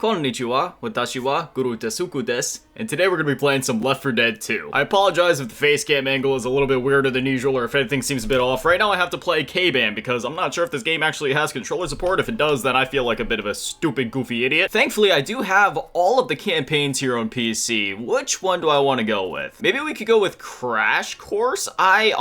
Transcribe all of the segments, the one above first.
Konnichiwa, watashi wa Guru Tesuku desu, and today we're going to be playing some Left 4 Dead 2. I apologize if the face cam angle is a little bit weirder than usual or if anything seems a bit off. Right now I have to play K-Band because I'm not sure if this game actually has controller support. If it does, then I feel like a bit of a stupid, goofy idiot. Thankfully, I do have all of the campaigns here on PC. Which one do I want to go with? Maybe we could go with Crash Course? I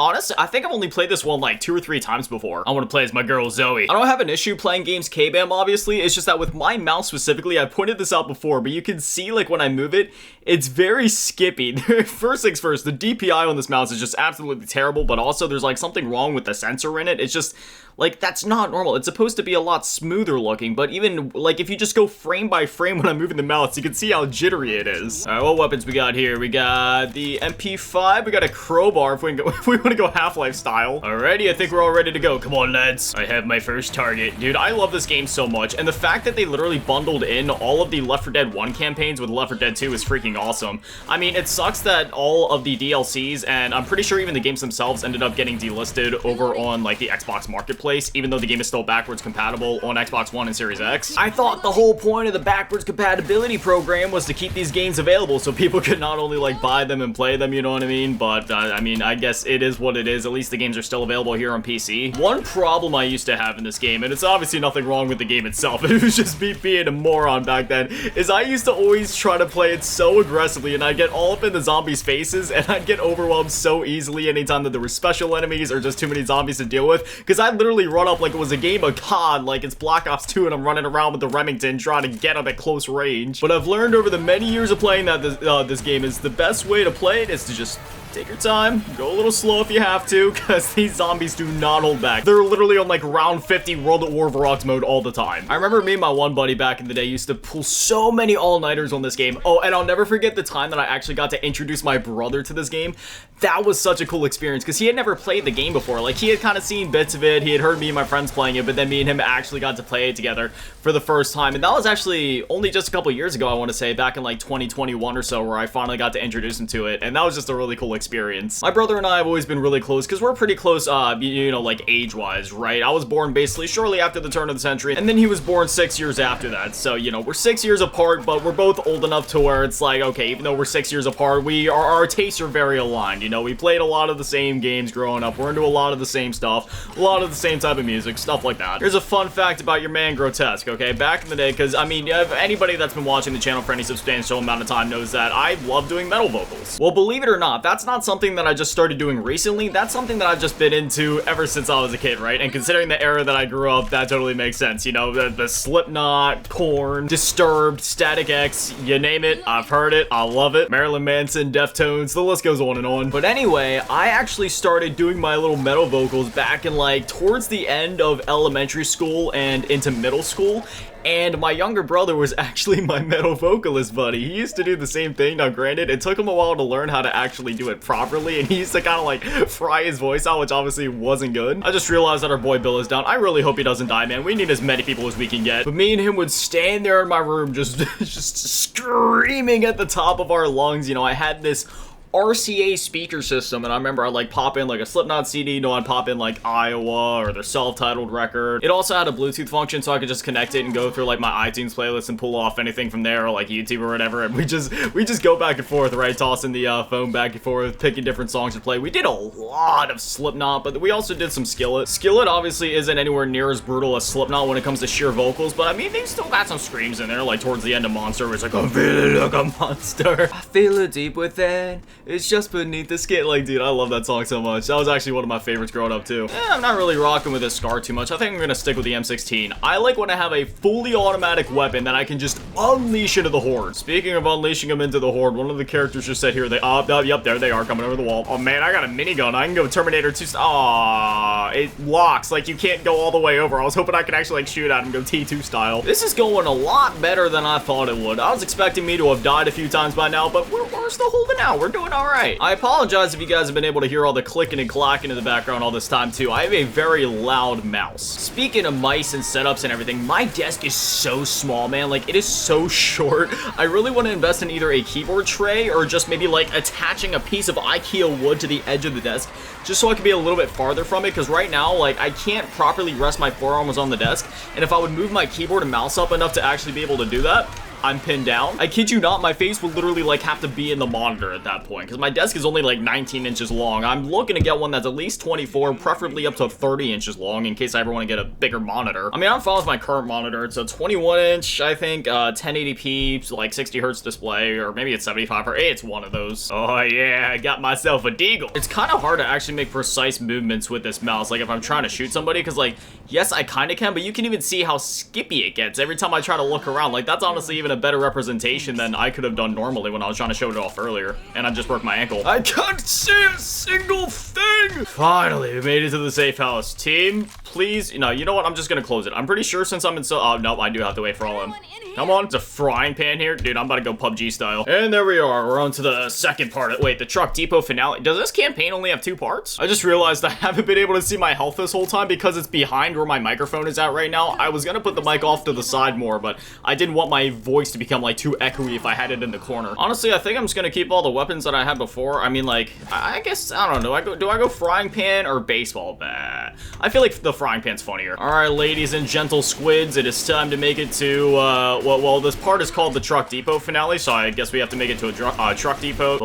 think I've only played this one like 2 or 3 times before. I want to play as my girl Zoe. I don't have an issue playing games K-Band, obviously. It's just that with my mouse specifically, I pointed this out before, but you can see like when I move it, it's very skippy. First things first, the DPI on this mouse is just absolutely terrible, but also there's like something wrong with the sensor in it. It's just like, that's not normal. It's supposed to be a lot smoother looking, but even like if you just go frame by frame when I'm moving the mouse, you can see how jittery it is. All right, what weapons we got here? We got the MP5, we got a crowbar if we want to go Half-Life style. Alrighty, I think we're all ready to go. Come on, lads. I have my first target. Dude, I love this game so much, and the fact that they literally bundled in all of the Left 4 Dead 1 campaigns with Left 4 Dead 2 is freaking awesome. I mean, it sucks that all of the DLCs, and I'm pretty sure even the games themselves, ended up getting delisted over on like the Xbox Marketplace, even though the game is still backwards compatible on Xbox One and Series X. I thought the whole point of the backwards compatibility program was to keep these games available so people could not only like buy them and play them, you know what I mean? But I mean, I guess it is what it is. At least the games are still available here on PC. One problem I used to have in this game, and it's obviously nothing wrong with the game itself, it was just me being a moron back then, is I used to always try to play it so aggressively, and I'd get all up in the zombies' faces, and I'd get overwhelmed so easily anytime that there were special enemies or just too many zombies to deal with, because I'd literally run up like it was a game of COD, like it's Black Ops 2 and I'm running around with the Remington trying to get up at close range. But I've learned over the many years of playing that this game is the best way to play it is to just take your time, go a little slow if you have to, because these zombies do not hold back. They're literally on like round 50 World at War Varrox mode all the time. I remember me and my one buddy back in the day used to pull so many all-nighters on this game. Oh, and I'll never forget the time that I actually got to introduce my brother to this game. That was such a cool experience, because he had never played the game before. Like, he had kind of seen bits of it, he had heard me and my friends playing it, but then me and him actually got to play it together for the first time. And that was actually only just a couple years ago, I want to say, back in like 2021 or so, where I finally got to introduce him to it, and that was just a really cool experience. My brother and I have always been really close because we're pretty close, you know, like age-wise, right? I was born basically shortly after the turn of the century, and then he was born 6 years after that. So, you know, we're 6 years apart, but we're both old enough to where it's like, okay, even though we're 6 years apart, our tastes are very aligned. You know, we played a lot of the same games growing up. We're into a lot of the same stuff, a lot of the same type of music, stuff like that. Here's a fun fact about your man Grotesque, okay? Back in the day, because, I mean, anybody that's been watching the channel for any substantial amount of time knows that I love doing metal vocals. Well, believe it or not, that's not something that I just started doing recently. That's something that I've just been into ever since I was a kid, right? And considering the era that I grew up, that totally makes sense. You know, the Slipknot, Korn, Disturbed, Static X, you name it, I've heard it, I love it. Marilyn Manson, Deftones, the list goes on and on. But anyway, I actually started doing my little metal vocals back in like towards the end of elementary school and into middle school. And my younger brother was actually my metal vocalist buddy. He used to do the same thing. Now, granted, it took him a while to learn how to actually do it properly, and he used to kind of like fry his voice out, which obviously wasn't good. I just realized that our boy Bill is down. I really hope he doesn't die, man. We need as many people as we can get. But me and him would stand there in my room just screaming at the top of our lungs. You know, I had this RCA speaker system, and I remember I'd like pop in like a Slipknot CD, you know, I'd pop in like Iowa or their self-titled record. It also had a Bluetooth function, so I could just connect it and go through like my iTunes playlist and pull off anything from there, or like YouTube or whatever, and we just go back and forth, right, tossing the phone back and forth, picking different songs to play. We did a lot of Slipknot, but we also did some Skillet. Skillet obviously isn't anywhere near as brutal as Slipknot when it comes to sheer vocals, but I mean, they've still got some screams in there, like towards the end of Monster, where it's like, I'm feeling like a monster, I feel it deep within, it's just beneath the skin. Like, dude, I love that song so much. That was actually one of my favorites growing up, too. I'm not really rocking with this SCAR too much. I think I'm gonna stick with the M16. I like when I have a fully automatic weapon that I can just unleash into the Horde. Speaking of unleashing them into the Horde, one of the characters just said here, yep, there they are, coming over the wall. Oh, man, I got a minigun. I can go Terminator 2. Aww, it locks. Like, you can't go all the way over. I was hoping I could actually, like, shoot at him, go T2 style. This is going a lot better than I thought it would. I was expecting me to have died a few times by now, but we're still holding out. We're doing all right. I apologize if you guys have been able to hear all the clicking and clacking in the background all this time too. I have a very loud mouse. Speaking of mice and setups and everything, my desk is so small, man. Like, it is so short. I really want to invest in either a keyboard tray or just maybe like attaching a piece of IKEA wood to the edge of the desk just so I can be a little bit farther from it, because right now, like, I can't properly rest my forearms on the desk, and if I would move my keyboard and mouse up enough to actually be able to do that, I'm pinned down. I kid you not, my face would literally like have to be in the monitor at that point because my desk is only like 19 inches long. I'm looking to get one that's at least 24, preferably up to 30 inches long in case I ever want to get a bigger monitor. I mean, I'm fine with my current monitor. It's a 21 inch, I think, 1080p, like 60 hertz display, or maybe it's 75 or it's one of those. Oh yeah, I got myself a deagle. It's kind of hard to actually make precise movements with this mouse, like if I'm trying to shoot somebody, because like, yes, I kind of can, but you can even see how skippy it gets every time I try to look around. Like, that's honestly even a better representation than I could have done normally when I was trying to show it off earlier, and I just broke my ankle. I can't see a single thing! Finally, we made it to the safe house. Team, please, you know what? I'm just gonna close it. I'm pretty sure since I'm in oh, no, I do have to wait for all of them. Come on, it's a frying pan here. Dude, I'm about to go PUBG style. And there we are, we're on to the second part. Wait, the Truck Depot finale. Does this campaign only have 2 parts? I just realized I haven't been able to see my health this whole time because it's behind where my microphone is at right now. I was gonna put the mic off to the side more, but I didn't want my voice to become like too echoey if I had it in the corner. Honestly, I think I'm just gonna keep all the weapons that I had before. I mean, like, I guess, I don't know. Do I go frying pan or baseball bat? I feel like the frying pan's funnier. All right, ladies and gentle squids, it is time to make it to, well, this part is called the Truck Depot finale, so I guess we have to make it to a truck depot.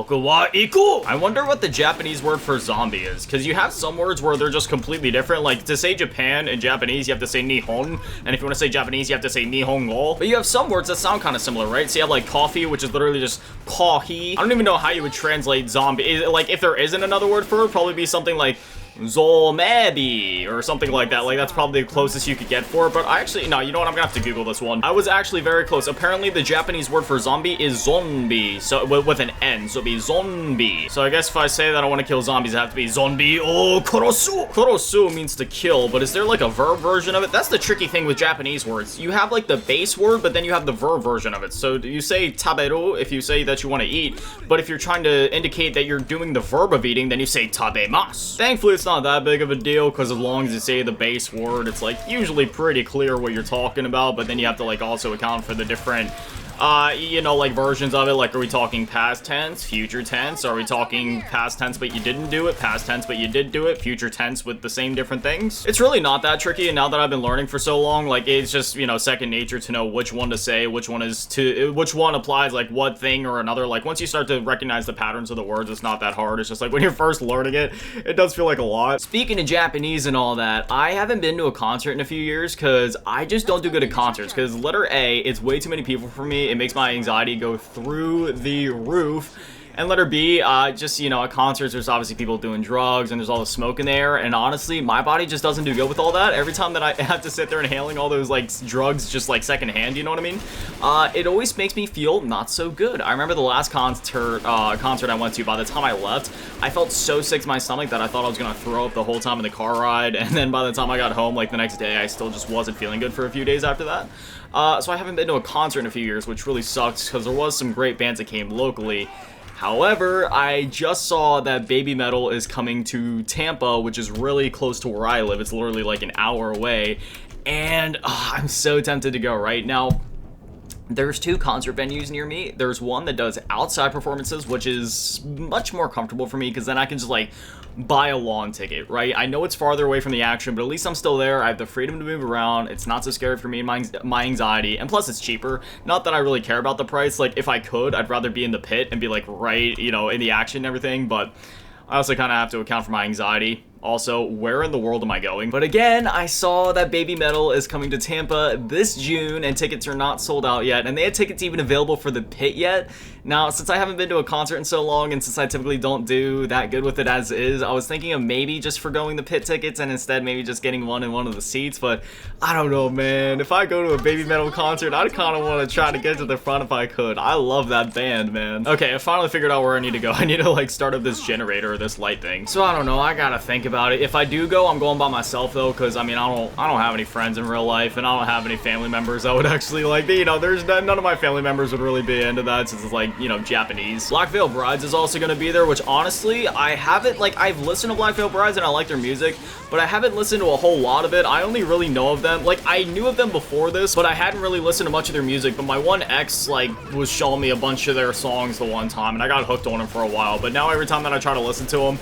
I wonder what the Japanese word for zombie is, because you have some words where they're just completely different. Like, to say Japan in Japanese, you have to say Nihon, and if you want to say Japanese, you have to say Nihongo. But you have some words that sound kind of similar, right? So you have, like, coffee, which is literally just coffee. I don't even know how you would translate zombie. Like, if there isn't another word for it, it'd probably be something like Zombie or something like that. Like, that's probably the closest you could get for it. But I actually, no, you know what? I'm gonna have to Google this one. I was actually very close. Apparently, the Japanese word for zombie is zombie. So, with an N. So it'd be zombie. So I guess if I say that I want to kill zombies, I have to be zombie o korosu. Korosu means to kill, but is there like a verb version of it? That's the tricky thing with Japanese words. You have like the base word, but then you have the verb version of it. So you say taberu if you say that you want to eat, but if you're trying to indicate that you're doing the verb of eating, then you say tabemasu. Thankfully, it's not that big of a deal, because as long as you say the base word, it's like usually pretty clear what you're talking about, but then you have to like also account for the different you know, like versions of it. Like, are we talking past tense, future tense? Are we talking past tense but you didn't do it, past tense but you did do it, future tense with the same different things? It's really not that tricky, and now that I've been learning for so long, like, it's just, you know, second nature to know which one to say, which one applies like what thing or another. Like, once you start to recognize the patterns of the words, it's not that hard. It's just like when you're first learning it, it does feel like a lot. Speaking of Japanese and all that, I haven't been to a concert in a few years because I just don't do good at concerts, because letter A, it's way too many people for me. It makes my anxiety go through the roof. And letter B, just, you know, at concerts, there's obviously people doing drugs, and there's all the smoke in there, and honestly, my body just doesn't do good with all that. Every time that I have to sit there inhaling all those, like, drugs just, like, secondhand, you know what I mean? It always makes me feel not so good. I remember the last concert I went to, by the time I left, I felt so sick to my stomach that I thought I was gonna throw up the whole time in the car ride, and then by the time I got home, like, the next day, I still just wasn't feeling good for a few days after that. So I haven't been to a concert in a few years, which really sucks, because there was some great bands that came locally. However, I just saw that Baby Metal is coming to Tampa, which is really close to where I live. It's literally like an hour away, and I'm so tempted to go right now. There's 2 concert venues near me. There's one that does outside performances, which is much more comfortable for me, because then I can just like buy a lawn ticket, right? I know it's farther away from the action, but at least I'm still there. I have the freedom to move around. It's not so scary for me and my anxiety, and plus it's cheaper. Not that I really care about the price. Like, if I could, I'd rather be in the pit and be like right, you know, in the action and everything, but I also kind of have to account for my anxiety. Also, where in the world am I going? But again, I saw that Baby Metal is coming to Tampa this June, and tickets are not sold out yet, and they had tickets even available for the pit yet. Now, since I haven't been to a concert in so long, and since I typically don't do that good with it as is, I was thinking of maybe just forgoing the pit tickets and instead maybe just getting one in one of the seats, but I don't know, man. If I go to a Baby Metal concert, I'd kind of want to try to get to the front if I could. I love that band, man. Okay, I finally figured out where I need to go. I need to, like, start up this generator or this light thing. So, I don't know. I gotta think about it. If I do go, I'm going by myself, though, because, I mean, I don't have any friends in real life, and I don't have any family members that would actually, like, be, you know, there's none of my family members would really be into that, since it's, like, you know, Japanese. Black Veil Brides is also going to be there, which, honestly, I haven't, like, I've listened to Black Veil Brides, and I like their music, but I haven't listened to a whole lot of it. I only really know of them. Like, I knew of them before this, but I hadn't really listened to much of their music, but my one ex, like, was showing me a bunch of their songs the one time, and I got hooked on them for a while, but now every time that I try to listen to them,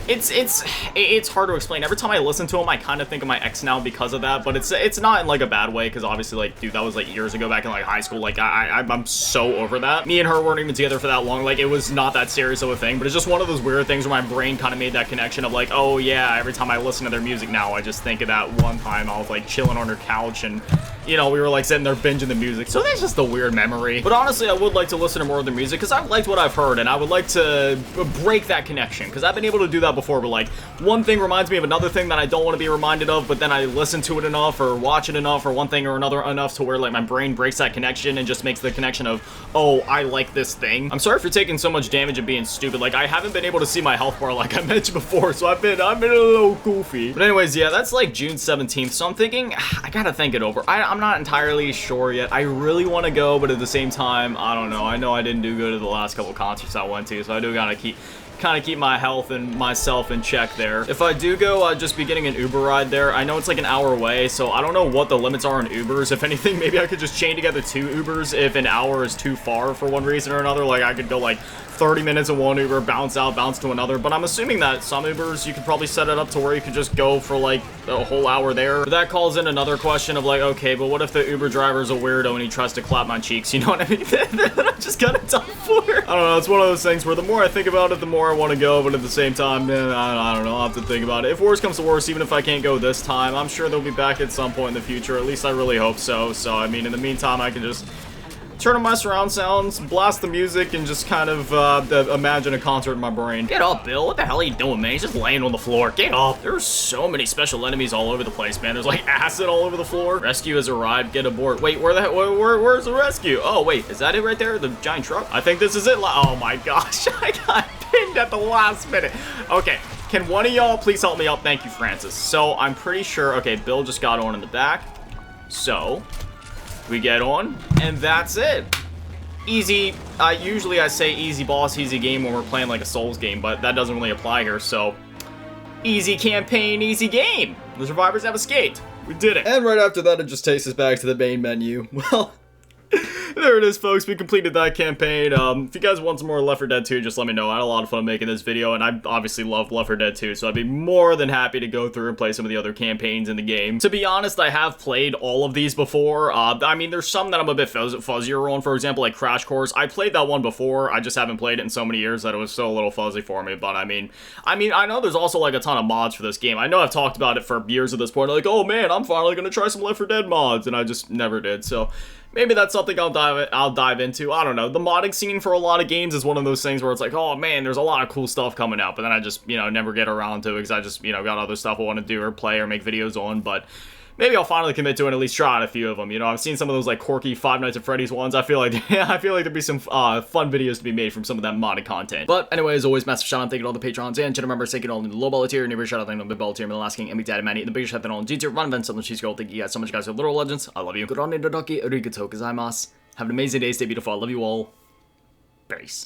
it's hard to explain. Every time I listen to him, I kind of think of my ex now because of that, but it's not in like a bad way, because obviously, like, dude, that was like years ago, back in like high school. Like, I'm so over that. Me and her weren't even together for that long. Like, it was not that serious of a thing, but it's just one of those weird things where my brain kind of made that connection of like, oh yeah, every time I listen to their music now, I just think of that one time I was like chilling on her couch and, you know, we were like sitting there binging the music. So that's just a weird memory. But honestly, I would like to listen to more of their music because I've liked what I've heard, and I would like to break that connection, because I've been able to do that before, but like one thing reminds me of another thing that I don't want to be reminded of, but then I listen to it enough or watch it enough or one thing or another enough to where like my brain breaks that connection and just makes the connection of, oh, I like this thing. I'm sorry for taking so much damage and being stupid. Like, I haven't been able to see my health bar like I mentioned before, so I've been a little goofy. But anyways, yeah, that's like June 17th, so I'm thinking, I gotta think it over. I'm not entirely sure yet. I really want to go, but at the same time, I don't know. I know I didn't do good at the last couple concerts I went to, so I do gotta kind of keep my health and myself in check there. If I do go, I'd just be getting an Uber ride there. I know it's like an hour away, so I don't know what the limits are on Ubers. If anything, maybe I could just chain together 2 Ubers if an hour is too far for one reason or another. Like, I could go like 30 minutes in one Uber, bounce out, bounce to another. But I'm assuming that some Ubers, you could probably set it up to where you could just go for like a whole hour there. But that calls in another question of like, okay, but what if the Uber driver's a weirdo and he tries to clap my cheeks? You know what I mean? Then I'm just kind of done for. I don't know, it's one of those things where the more I think about it, the more I want to go, but at the same time, man, I don't know, I'll have to think about it. If worse comes to worse, even if I can't go this time, I'm sure they'll be back at some point in the future. At least I really hope so. So, I mean, in the meantime, I can just turn on my surround sounds, blast the music, and just kind of imagine a concert in my brain. Get up, Bill. What the hell are you doing, man? He's just laying on the floor. Get up. There's so many special enemies all over the place, man. There's like acid all over the floor. Rescue has arrived. Get aboard. Wait, where's the rescue? Oh, wait. Is that it right there? The giant truck? I think this is it. Oh my gosh. I got pinned at the last minute. Okay. Can one of y'all please help me out? Thank you, Francis. So I'm pretty sure. Okay, Bill just got on in the back. So we get on, and that's it. Easy. Usually I say easy boss, easy game when we're playing like a Souls game, but that doesn't really apply here, so easy campaign, easy game. The survivors have escaped. We did it. And right after that, it just takes us back to the main menu. Well, there it is, folks. We completed that campaign. If you guys want some more Left 4 Dead 2, just let me know. I had a lot of fun making this video, and I obviously love Left 4 Dead 2, so I'd be more than happy to go through and play some of the other campaigns in the game. To be honest, I have played all of these before. I mean, there's some that I'm a bit fuzzier on. For example, like Crash Course. I played that one before. I just haven't played it in so many years that it was still a little fuzzy for me. But I mean, I know there's also like a ton of mods for this game. I know I've talked about it for years at this point. Like, oh man, I'm finally gonna try some Left 4 Dead mods, and I just never did. So maybe that's something I'll dive into. I don't know. The modding scene for a lot of games is one of those things where it's like, oh man, there's a lot of cool stuff coming out, but then I just, you know, never get around to it because I just, you know, got other stuff I want to do or play or make videos on. But maybe I'll finally commit to it and at least try out a few of them. You know, I've seen some of those like quirky Five Nights at Freddy's ones. I feel like there'd be some fun videos to be made from some of that modded content. But anyway, as always, massive shout out, thank you to all the patrons and channel members, thank you to all in the low ball tier, and every shout out, thank you to the big ball tier, Middle Last King, and Big Daddy Manny, and the biggest shout out on G tier, Run Event, Southern Cheese Girl. Thank you guys so much, guys, for Literal Legends. I love you. Good on Arigato gozaimasu. Have an amazing day, stay beautiful. I love you all. Peace.